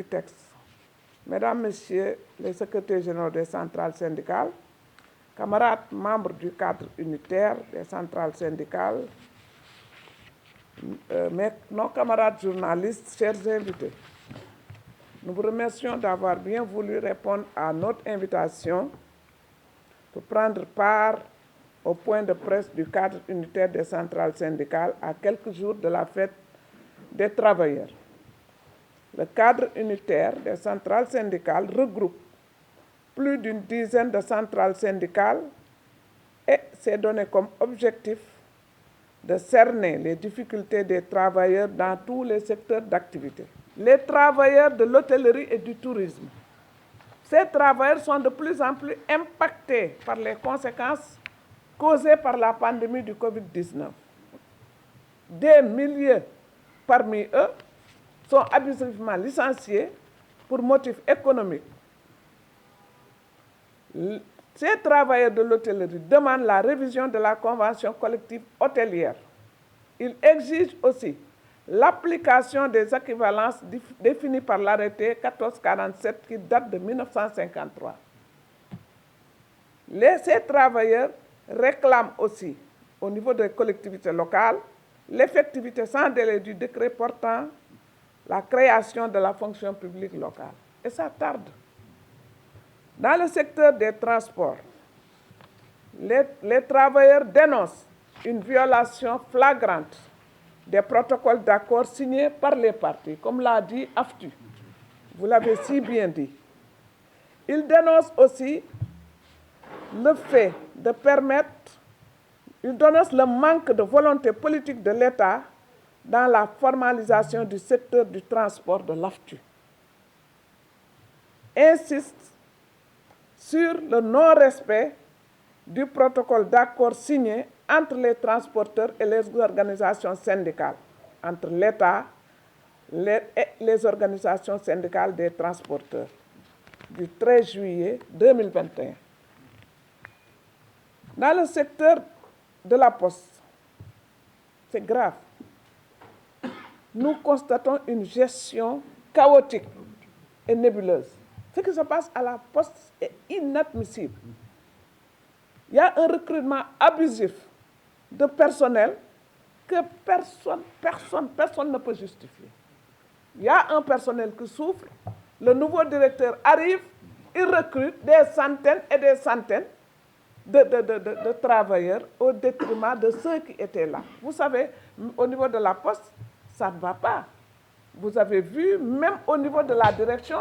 texte, Mesdames, Messieurs les secrétaires généraux des centrales syndicales, camarades membres du cadre unitaire des centrales syndicales, nos camarades journalistes, chers invités, nous vous remercions d'avoir bien voulu répondre à notre invitation pour prendre part au point de presse du cadre unitaire des centrales syndicales à quelques jours de la fête des travailleurs. Le cadre unitaire des centrales syndicales regroupe plus d'une dizaine de centrales syndicales et s'est donné comme objectif de cerner les difficultés des travailleurs dans tous les secteurs d'activité. Les travailleurs de l'hôtellerie et du tourisme. Ces travailleurs sont de plus en plus impactés par les conséquences causées par la pandémie du Covid-19. Des milliers parmi eux sont abusivement licenciés pour motifs économiques. Ces travailleurs de l'hôtellerie demandent la révision de la convention collective hôtelière. Ils exigent aussi l'application des équivalences définies par l'arrêté 1447 qui date de 1953. Ces travailleurs réclament aussi, au niveau des collectivités locales, l'effectivité sans délai du décret portant la création de la fonction publique locale. Et ça tarde. Dans le secteur des transports, les travailleurs dénoncent une violation flagrante des protocoles d'accord signés par les partis, comme l'a dit AFTU. Vous l'avez si bien dit. Ils dénoncent aussi le fait de permettre, ils dénoncent le manque de volonté politique de l'État dans la formalisation du secteur du transport de l'AFTU. Insistent sur le non-respect du protocole d'accord signé entre les transporteurs et les organisations syndicales, entre l'État et les organisations syndicales des transporteurs, du 13 juillet 2021. Dans le secteur de la poste, c'est grave. Nous constatons une gestion chaotique et nébuleuse. Ce qui se passe à la poste est inadmissible. Il y a un recrutement abusif de personnel que personne ne peut justifier. Il y a un personnel qui souffre, le nouveau directeur arrive, il recrute des centaines et des centaines de travailleurs au détriment de ceux qui étaient là. Vous savez, au niveau de la poste, ça ne va pas. Vous avez vu, même au niveau de la direction,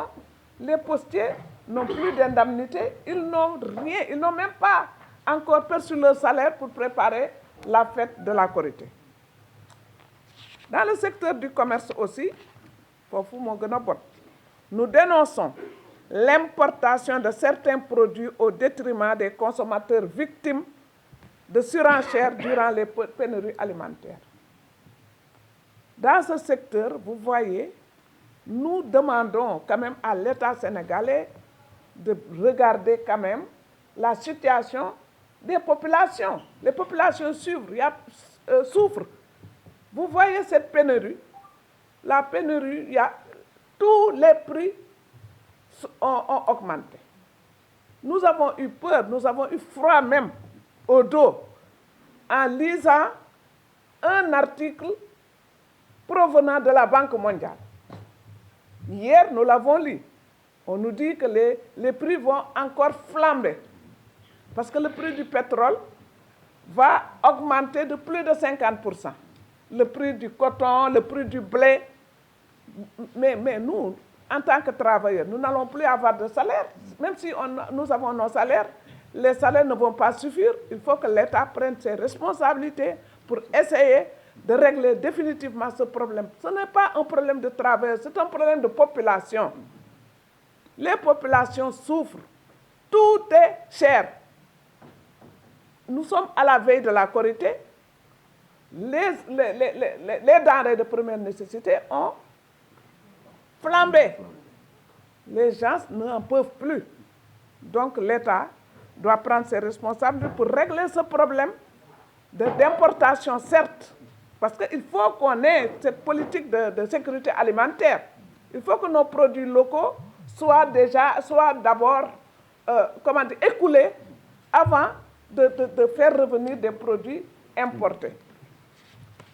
les postiers n'ont plus d'indemnité, ils n'ont rien, ils n'ont même pas encore perçu leur salaire pour préparer la fête de la Korité. Dans le secteur du commerce aussi, nous dénonçons l'importation de certains produits au détriment des consommateurs victimes de surenchères durant les pénuries alimentaires. Dans ce secteur, vous voyez, nous demandons quand même à l'État sénégalais de regarder quand même la situation des populations. Les populations souffrent. Vous voyez cette pénurie. La pénurie, tous les prix ont augmenté. Nous avons eu peur, nous avons eu froid même au dos en lisant un article provenant de la Banque mondiale. Hier, nous l'avons lu. On nous dit que les prix vont encore flamber. Parce que le prix du pétrole va augmenter de plus de 50%. Le prix du coton, le prix du blé. Mais nous, en tant que travailleurs, nous n'allons plus avoir de salaire. Même si nous avons nos salaires, les salaires ne vont pas suffire. Il faut que l'État prenne ses responsabilités pour essayer de régler définitivement ce problème. Ce n'est pas un problème de travailleurs, c'est un problème de population. Les populations souffrent. Tout est cher. Nous sommes à la veille de la Korité. Les denrées de première nécessité ont flambé. Les gens n'en peuvent plus. Donc l'État doit prendre ses responsabilités pour régler ce problème d'importation, certes. Parce qu'il faut qu'on ait cette politique de sécurité alimentaire. Il faut que nos produits locaux soient d'abord écoulés avant de faire revenir des produits importés.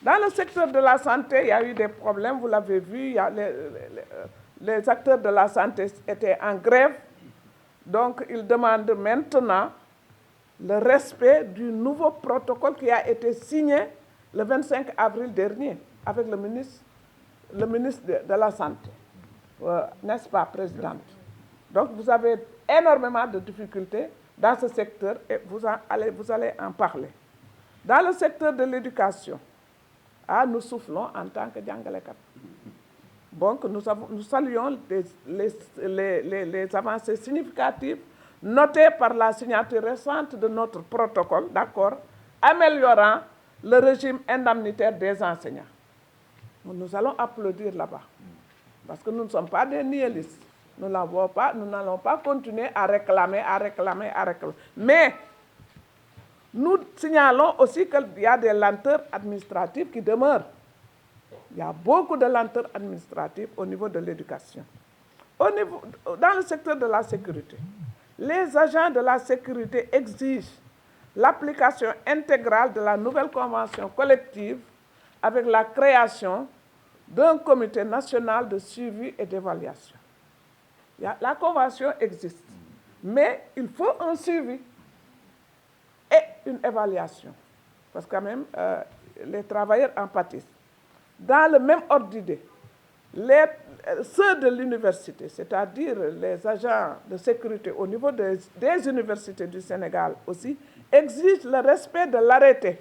Dans le secteur de la santé, il y a eu des problèmes, vous l'avez vu, les acteurs de la santé étaient en grève, donc ils demandent maintenant le respect du nouveau protocole qui a été signé le 25 avril dernier avec le ministre de la Santé. N'est-ce pas, Présidente? Donc vous avez énormément de difficultés dans ce secteur et vous allez en parler. Dans le secteur de l'éducation, nous soufflons en tant que jàngalekat. Donc nous saluons les avancées significatives notées par la signature récente de notre protocole d'accord améliorant le régime indemnitaire des enseignants. Nous allons applaudir là-bas. Parce que nous ne sommes pas des nihilistes. Nous n'allons pas continuer à réclamer. Mais nous signalons aussi qu'il y a des lenteurs administratives qui demeurent. Il y a beaucoup de lenteurs administratives au niveau de l'éducation. Dans le secteur de la sécurité, les agents de la sécurité exigent l'application intégrale de la nouvelle convention collective avec la création d'un comité national de suivi et d'évaluation. La convention existe, mais il faut un suivi et une évaluation. Parce que quand même, les travailleurs en pâtissent. Dans le même ordre d'idée, ceux de l'université, c'est-à-dire les agents de sécurité au niveau des universités du Sénégal aussi, exigent le respect de l'arrêté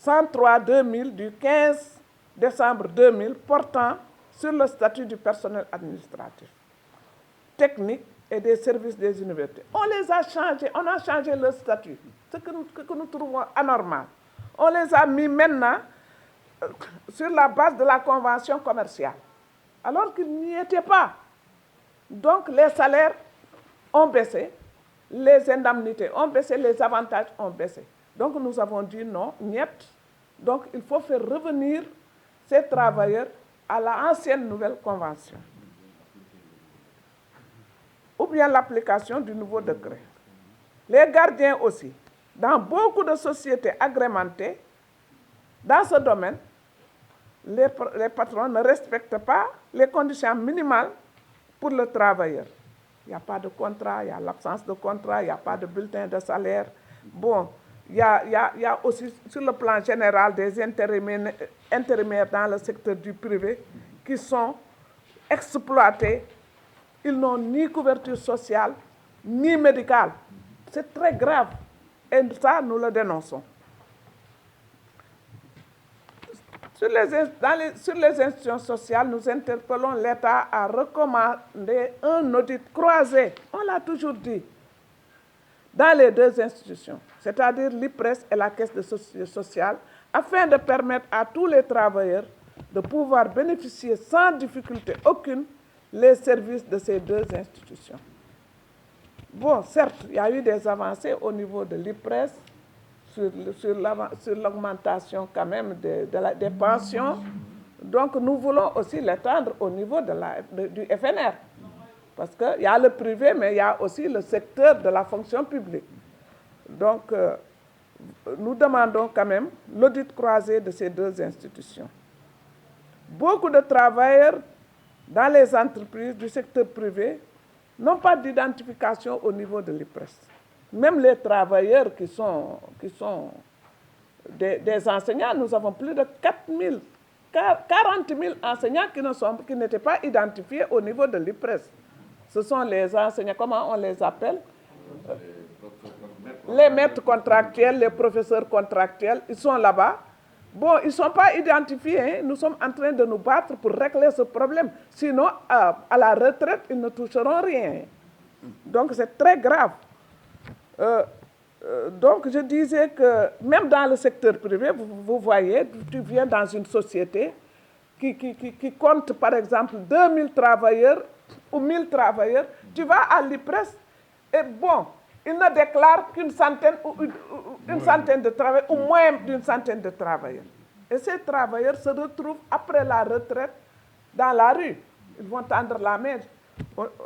103-2000 du 15 décembre 2000 portant sur le statut du personnel administratif, technique et des services des universités. On les a changés, on a changé leur statut, ce que nous trouvons anormal. On les a mis maintenant sur la base de la convention commerciale, alors qu'ils n'y étaient pas. Donc les salaires ont baissé, les indemnités ont baissé, les avantages ont baissé. Donc nous avons dit non, niet. Donc il faut faire revenir ces travailleurs à la ancienne nouvelle convention. Ou bien l'application du nouveau décret. Les gardiens aussi. Dans beaucoup de sociétés agrémentées, dans ce domaine, les patrons ne respectent pas les conditions minimales pour le travailleur. Il n'y a pas de contrat, il y a l'absence de contrat, il n'y a pas de bulletin de salaire. Bon, il y a aussi sur le plan général des intérimaires dans le secteur du privé qui sont exploités. Ils n'ont ni couverture sociale, ni médicale. C'est très grave. Et ça, nous le dénonçons. Sur les institutions sociales, nous interpellons l'État à recommander un audit croisé, on l'a toujours dit, dans les deux institutions, c'est-à-dire l'IPRES et la Caisse de sécurité sociale, afin de permettre à tous les travailleurs de pouvoir bénéficier sans difficulté aucune les services de ces deux institutions. Bon, certes, il y a eu des avancées au niveau de l'IPRES, sur l'augmentation quand même des pensions. Donc nous voulons aussi l'étendre au niveau du FNR. Parce qu'il y a le privé, mais il y a aussi le secteur de la fonction publique. Donc nous demandons quand même l'audit croisé de ces deux institutions. Beaucoup de travailleurs dans les entreprises du secteur privé n'ont pas d'identification au niveau de l'IPRES. Même les travailleurs qui sont des enseignants, nous avons plus de 40 000 enseignants qui n'étaient pas identifiés au niveau de l'IPRES. Ce sont les enseignants, comment on les appelle? Les maîtres contractuels, les professeurs contractuels, ils sont là-bas. Bon, ils ne sont pas identifiés, hein. Nous sommes en train de nous battre pour régler ce problème. Sinon, à la retraite, ils ne toucheront rien. Donc c'est très grave. Donc je disais que même dans le secteur privé, vous voyez, tu viens dans une société qui compte par exemple 2000 travailleurs ou 1000 travailleurs, tu vas à l'IPRES et bon, ils ne déclarent qu'une centaine ou une centaine de travailleurs ou moins d'une centaine de travailleurs. Et ces travailleurs se retrouvent après la retraite dans la rue. Ils vont tendre la main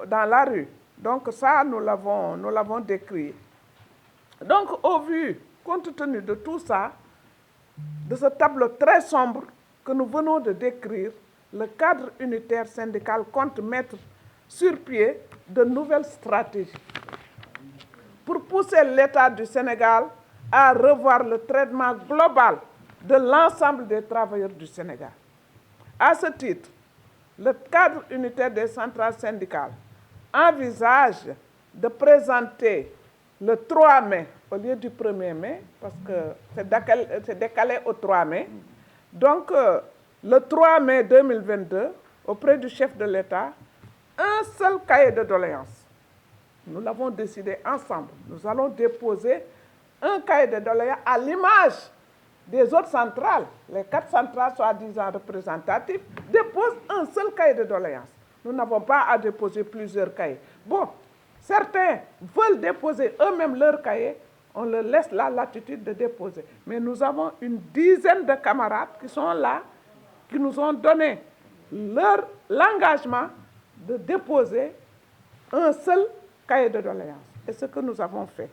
dans la rue. Donc ça, nous l'avons décrit. Donc au vu, compte tenu de tout ça, de ce tableau très sombre que nous venons de décrire, le cadre unitaire syndical compte mettre sur pied de nouvelles stratégies pour pousser l'État du Sénégal à revoir le traitement global de l'ensemble des travailleurs du Sénégal. À ce titre, le cadre unitaire des centrales syndicales envisage de présenter le 3 mai, au lieu du 1er mai, parce que c'est décalé au 3 mai. Donc, le 3 mai 2022, auprès du chef de l'État, un seul cahier de doléances. Nous l'avons décidé ensemble. Nous allons déposer un cahier de doléances à l'image des autres centrales. Les 4 centrales soi-disant représentatives déposent un seul cahier de doléances. Nous n'avons pas à déposer plusieurs cahiers. Bon, certains veulent déposer eux-mêmes leur cahier, on leur laisse la latitude de déposer. Mais nous avons une dizaine de camarades qui sont là, qui nous ont donné l'engagement de déposer un seul cahier de doléances. Et ce que nous avons fait.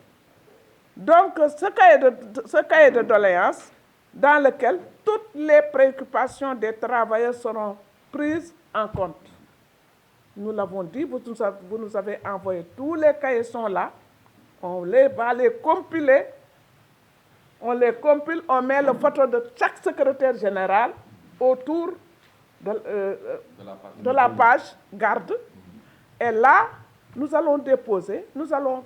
Donc, ce cahier de doléances, dans lequel toutes les préoccupations des travailleurs seront prises en compte. Nous l'avons dit, vous nous avez envoyé, tous les cahiers sont là, on va les compiler, on les compile, on met la photo de chaque secrétaire général autour de la page garde. Et là, nous allons déposer, nous allons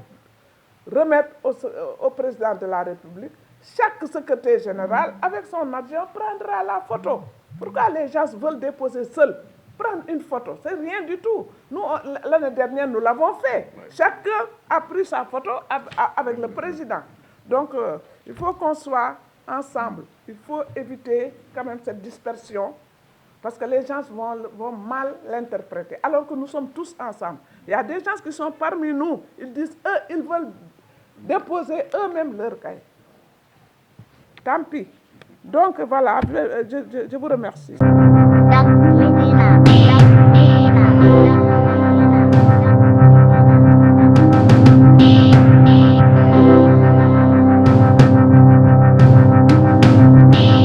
remettre au président de la République. Chaque secrétaire général, avec son adjoint, prendra la photo. Pourquoi les gens veulent déposer seuls? Prendre une photo, c'est rien du tout. Nous, l'année dernière, nous l'avons fait. Chacun a pris sa photo avec le président. Donc, il faut qu'on soit ensemble. Il faut éviter quand même cette dispersion, parce que les gens vont mal l'interpréter, alors que nous sommes tous ensemble. Il y a des gens qui sont parmi nous, ils disent, ils veulent déposer eux-mêmes leur cahier. Tant pis. Donc voilà, je vous remercie.